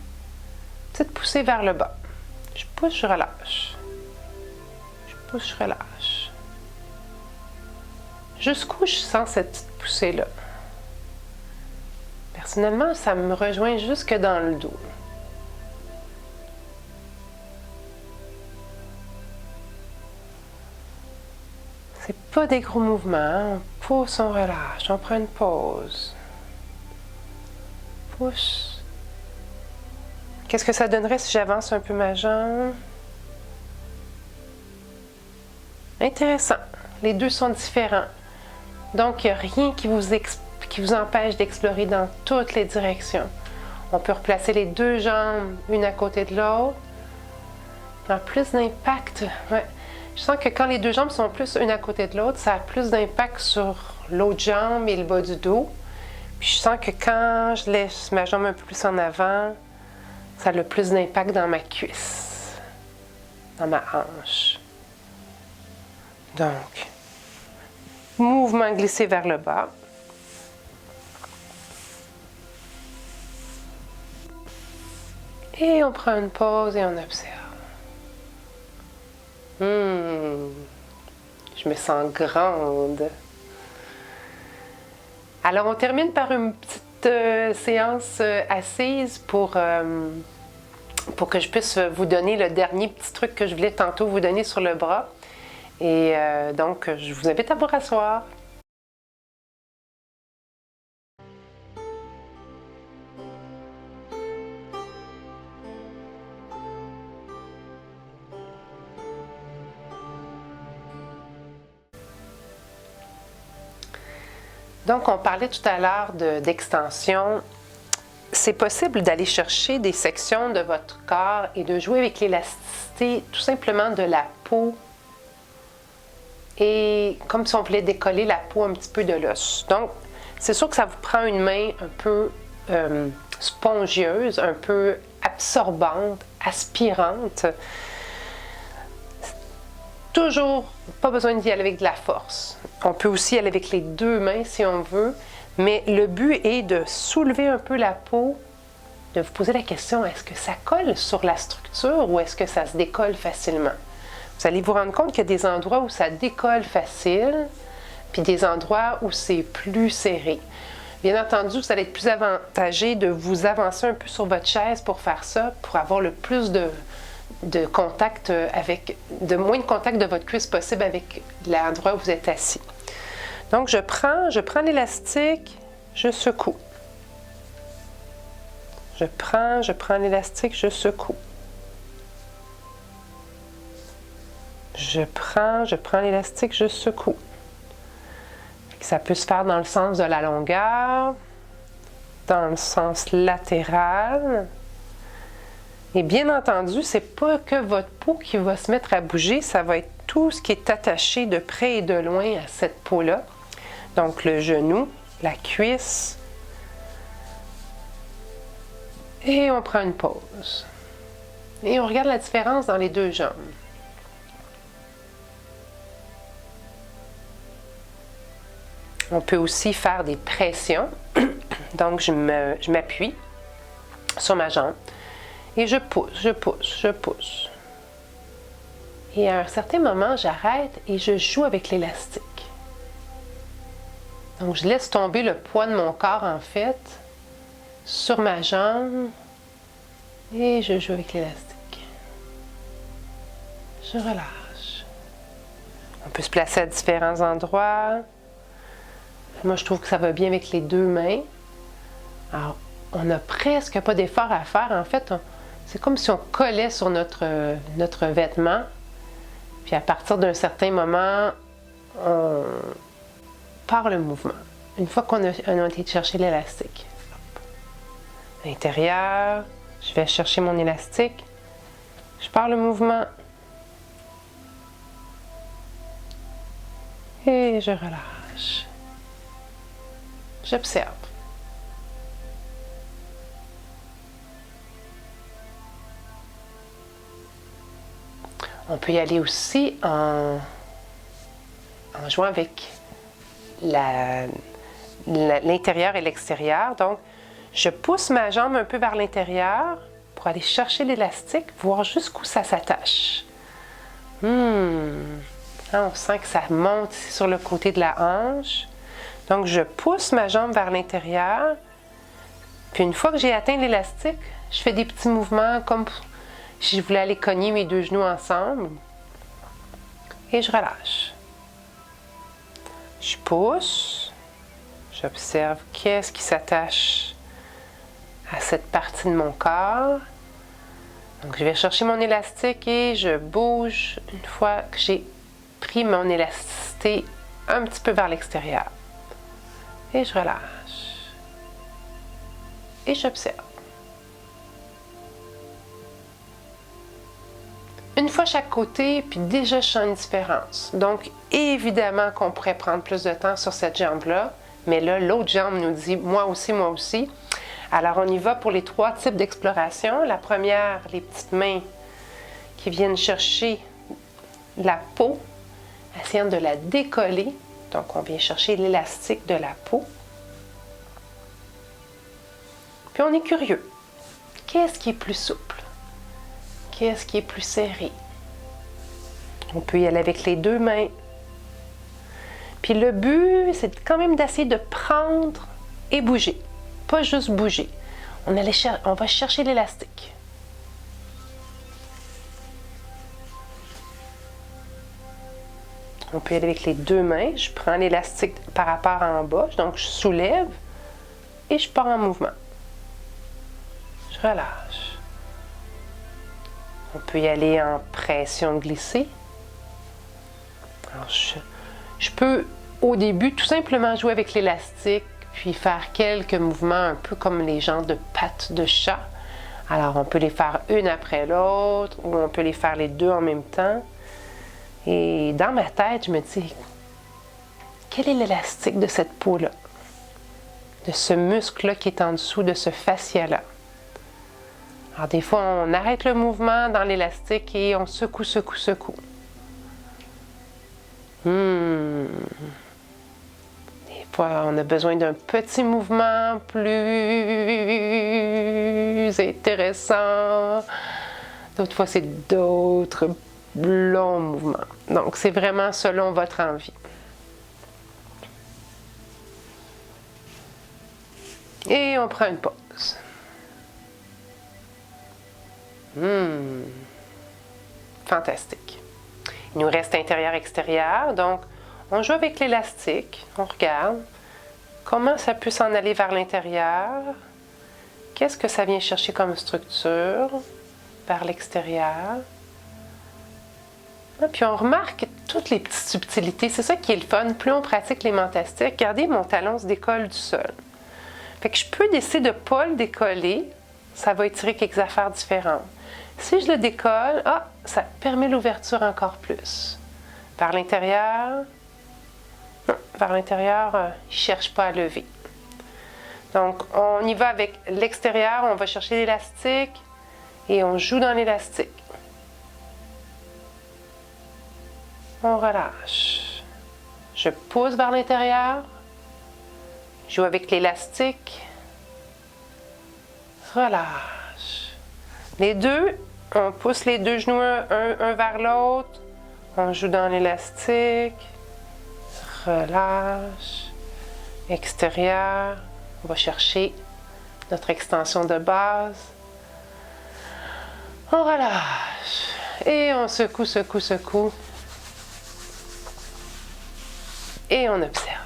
petite poussée vers le bas. Je pousse, je relâche. Je pousse, je relâche. Jusqu'où je sens cette petite poussée-là? Personnellement, ça me rejoint jusque dans le dos. C'est pas des gros mouvements. On pousse, on relâche, on prend une pause. Pousse. Qu'est-ce que ça donnerait si j'avance un peu ma jambe? Intéressant. Les deux sont différents. Donc, il n'y a rien qui vous empêche d'explorer dans toutes les directions. On peut replacer les deux jambes une à côté de l'autre. Dans plus d'impact. Ouais. Je sens que quand les deux jambes sont plus une à côté de l'autre, ça a plus d'impact sur l'autre jambe et le bas du dos. Puis je sens que quand je laisse ma jambe un peu plus en avant, ça a le plus d'impact dans ma cuisse, dans ma hanche. Donc, mouvement glissé vers le bas. Et on prend une pause et on observe. Je me sens grande. Alors, on termine par une petite séance assise pour que je puisse vous donner le dernier petit truc que je voulais tantôt vous donner sur le bras. Et donc, je vous invite à vous rasseoir. Donc, on parlait tout à l'heure d'extension. C'est possible d'aller chercher des sections de votre corps et de jouer avec l'élasticité tout simplement de la peau. Et comme si on voulait décoller la peau un petit peu de l'os. Donc, c'est sûr que ça vous prend une main un peu spongieuse, un peu absorbante, aspirante. Toujours pas besoin d'y aller avec de la force. On peut aussi aller avec les deux mains si on veut, mais le but est de soulever un peu la peau, de vous poser la question, est-ce que ça colle sur la structure ou est-ce que ça se décolle facilement? Vous allez vous rendre compte qu'il y a des endroits où ça décolle facile, puis des endroits où c'est plus serré. Bien entendu, vous allez être plus avantagé de vous avancer un peu sur votre chaise pour faire ça, pour avoir le plus de contact de moins de contact de votre cuisse possible avec l'endroit où vous êtes assis. Donc, je prends l'élastique, je secoue. Je prends l'élastique, je secoue. Je prends l'élastique, je secoue. Ça peut se faire dans le sens de la longueur, dans le sens latéral. Et bien entendu, c'est pas que votre peau qui va se mettre à bouger, ça va être tout ce qui est attaché de près et de loin à cette peau-là. Donc le genou, la cuisse. Et on prend une pause. Et on regarde la différence dans les deux jambes. On peut aussi faire des pressions. Donc je m'appuie sur ma jambe. Et je pousse. Et à un certain moment, j'arrête et je joue avec l'élastique. Donc, je laisse tomber le poids de mon corps, en fait, sur ma jambe. Et je joue avec l'élastique. Je relâche. On peut se placer à différents endroits. Moi, je trouve que ça va bien avec les deux mains. Alors, on n'a presque pas d'effort à faire. En fait, c'est comme si on collait sur notre vêtement. Puis à partir d'un certain moment, on part le mouvement. Une fois qu'on a été chercher l'élastique. À l'intérieur, je vais chercher mon élastique. Je pars le mouvement. Et je relâche. J'observe. On peut y aller aussi en jouant avec l'intérieur et l'extérieur. Donc, je pousse ma jambe un peu vers l'intérieur pour aller chercher l'élastique, voir jusqu'où ça s'attache. On sent que ça monte ici sur le côté de la hanche. Donc, je pousse ma jambe vers l'intérieur. Puis, une fois que j'ai atteint l'élastique, je fais des petits mouvements comme si je voulais aller cogner mes deux genoux ensemble. Et je relâche. Je pousse. J'observe qu'est-ce qui s'attache à cette partie de mon corps. Donc, je vais chercher mon élastique et je bouge une fois que j'ai pris mon élasticité un petit peu vers l'extérieur. Et je relâche. Et j'observe. Une fois chaque côté, puis déjà je sens une différence. Donc, évidemment qu'on pourrait prendre plus de temps sur cette jambe-là, mais là, l'autre jambe nous dit « moi aussi, moi aussi ». Alors, on y va pour les 3 types d'exploration. La première, les petites mains qui viennent chercher la peau, essayant de la décoller. Donc, on vient chercher l'élastique de la peau. Puis, on est curieux. Qu'est-ce qui est plus souple? Qu'est-ce qui est plus serré? On peut y aller avec les 2 mains. Puis, le but, c'est quand même d'essayer de prendre et bouger. Pas juste bouger. On va chercher l'élastique. On peut y aller avec les 2 mains. Je prends l'élastique par rapport en bas. Donc, je soulève et je pars en mouvement. Je relâche. On peut y aller en pression glissée. Alors, je peux, au début, tout simplement jouer avec l'élastique, puis faire quelques mouvements un peu comme les genres de pattes de chat. Alors, on peut les faire une après l'autre, ou on peut les faire les 2 en même temps. Et dans ma tête, je me dis, quel est l'élastique de cette peau-là? De ce muscle-là qui est en dessous, de ce fascia-là. Alors, des fois, on arrête le mouvement dans l'élastique et on secoue, secoue, secoue. Des fois, on a besoin d'un petit mouvement plus intéressant. D'autres fois, c'est d'autres longs mouvements. Donc, c'est vraiment selon votre envie. Et on prend une pause. Fantastique. Il nous reste intérieur-extérieur. Donc, on joue avec l'élastique. On regarde comment ça peut s'en aller vers l'intérieur. Qu'est-ce que ça vient chercher comme structure vers l'extérieur. Puis on remarque toutes les petites subtilités. C'est ça qui est le fun. Plus on pratique les mentastiques, regardez, mon talon se décolle du sol. Fait que je peux décider de ne pas le décoller. Ça va étirer quelques affaires différentes. Si je le décolle, ça permet l'ouverture encore plus. Vers l'intérieur, non, vers l'intérieur, il ne cherche pas à lever. Donc, on y va avec l'extérieur, on va chercher l'élastique et on joue dans l'élastique. On relâche. Je pousse vers l'intérieur, je joue avec l'élastique, relâche. Les deux, on pousse les deux genoux un vers l'autre, on joue dans l'élastique, relâche, extérieur, on va chercher notre extension de base, on relâche et on secoue, secoue, secoue et on observe.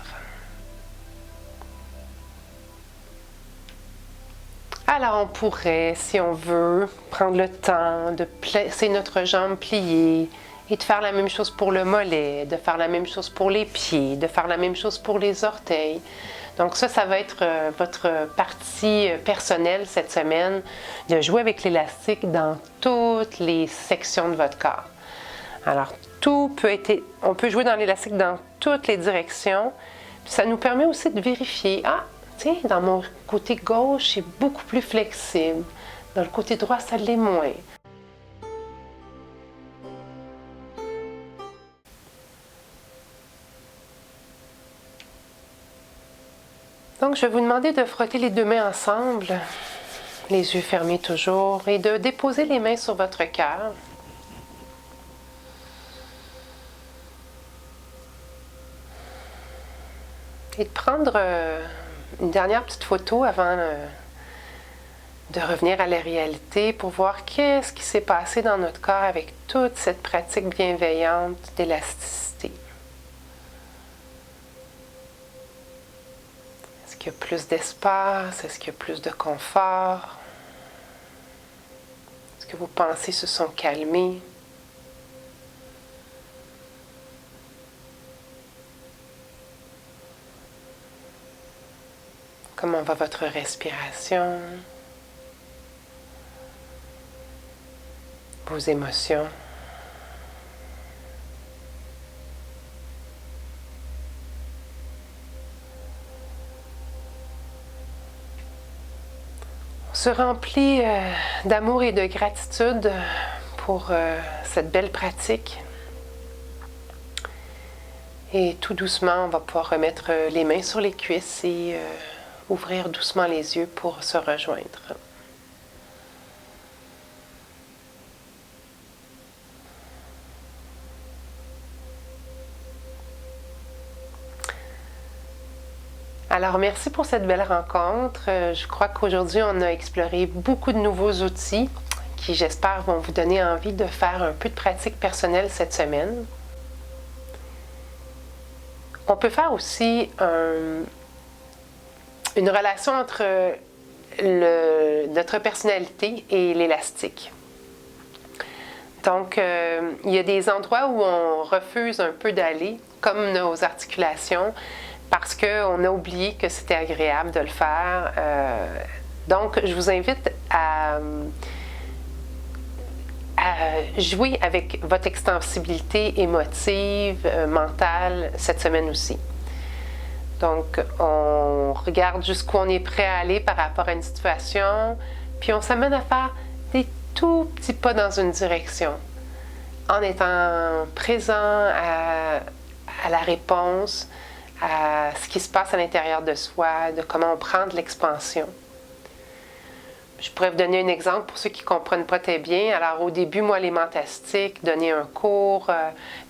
Alors, on pourrait, si on veut, prendre le temps de placer notre jambe pliée et de faire la même chose pour le mollet, de faire la même chose pour les pieds, de faire la même chose pour les orteils. Donc ça va être votre partie personnelle cette semaine, de jouer avec l'élastique dans toutes les sections de votre corps. Alors, on peut jouer dans l'élastique dans toutes les directions. Puis ça nous permet aussi de vérifier, tiens, dans mon côté gauche, c'est beaucoup plus flexible. Dans le côté droit, ça l'est moins. Donc, je vais vous demander de frotter les deux mains ensemble, les yeux fermés toujours, et de déposer les mains sur votre cœur. Et de prendre une dernière petite photo avant de revenir à la réalité pour voir qu'est-ce qui s'est passé dans notre corps avec toute cette pratique bienveillante d'élasticité. Est-ce qu'il y a plus d'espace? Est-ce qu'il y a plus de confort? Est-ce que vos pensées se sont calmées? Comment va votre respiration? Vos émotions? se remplit d'amour et de gratitude pour cette belle pratique. Et tout doucement, on va pouvoir remettre les mains sur les cuisses et ouvrir doucement les yeux pour se rejoindre. Alors, merci pour cette belle rencontre. Je crois qu'aujourd'hui, on a exploré beaucoup de nouveaux outils qui, j'espère, vont vous donner envie de faire un peu de pratique personnelle cette semaine. On peut faire aussi une relation entre notre personnalité et l'élastique. Donc, il y a des endroits où on refuse un peu d'aller, comme nos articulations, parce qu'on a oublié que c'était agréable de le faire. Donc, je vous invite à jouer avec votre extensibilité émotive, mentale, cette semaine aussi. Donc, on regarde jusqu'où on est prêt à aller par rapport à une situation, puis on s'amène à faire des tout petits pas dans une direction, en étant présent à la réponse, à ce qui se passe à l'intérieur de soi, de comment on prend de l'expansion. Je pourrais vous donner un exemple pour ceux qui ne comprennent pas très bien. Alors, au début, moi, les mentastiques, donner un cours,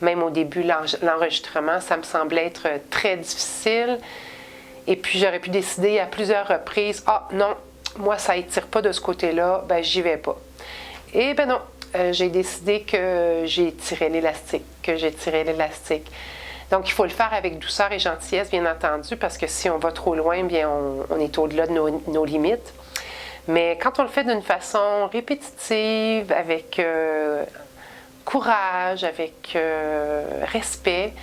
même au début, l'enregistrement, ça me semblait être très difficile. Et puis, j'aurais pu décider à plusieurs reprises, « Ah, non, moi, ça n'étire pas de ce côté-là, ben j'y vais pas. » Et ben non, j'ai décidé que j'ai tiré l'élastique, Donc, il faut le faire avec douceur et gentillesse, bien entendu, parce que si on va trop loin, bien, on est au-delà de nos limites. Mais quand on le fait d'une façon répétitive, avec courage, avec respect,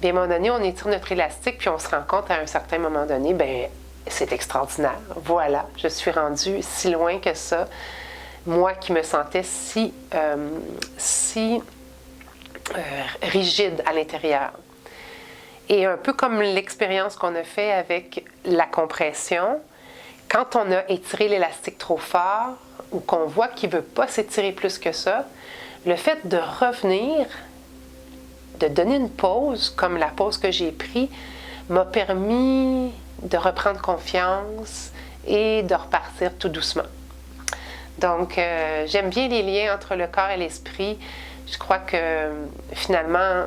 bien, à un moment donné, on étire notre élastique, puis on se rend compte à un certain moment donné, bien, c'est extraordinaire. Voilà, je suis rendue si loin que ça. Moi qui me sentais si rigide à l'intérieur. Et un peu comme l'expérience qu'on a fait avec la compression, quand on a étiré l'élastique trop fort ou qu'on voit qu'il ne veut pas s'étirer plus que ça, le fait de revenir, de donner une pause, comme la pause que j'ai prise, m'a permis de reprendre confiance et de repartir tout doucement. Donc, j'aime bien les liens entre le corps et l'esprit. Je crois que finalement,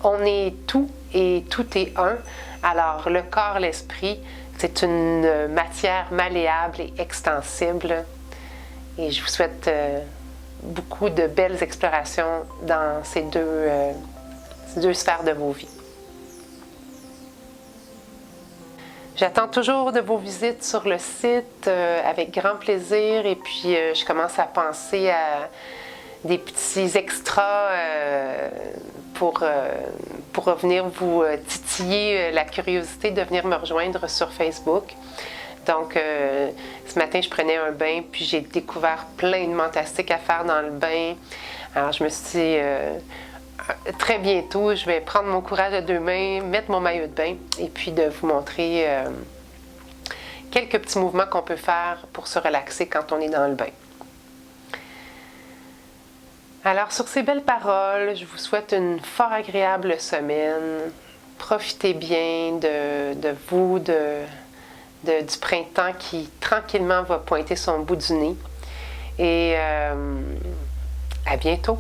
on est tout et tout est un. Alors, le corps, l'esprit, c'est une matière malléable et extensible. Et je vous souhaite beaucoup de belles explorations dans ces deux sphères de vos vies. J'attends toujours de vos visites sur le site avec grand plaisir et puis je commence à penser à des petits extras pour revenir vous titiller la curiosité de venir me rejoindre sur Facebook. Donc, ce matin, je prenais un bain, puis j'ai découvert plein de mentastiques à faire dans le bain. Alors, je me suis dit, très bientôt, je vais prendre mon courage à deux mains, mettre mon maillot de bain, et puis de vous montrer quelques petits mouvements qu'on peut faire pour se relaxer quand on est dans le bain. Alors, sur ces belles paroles, je vous souhaite une fort agréable semaine. Profitez bien de vous, du printemps qui tranquillement va pointer son bout du nez. Et à bientôt!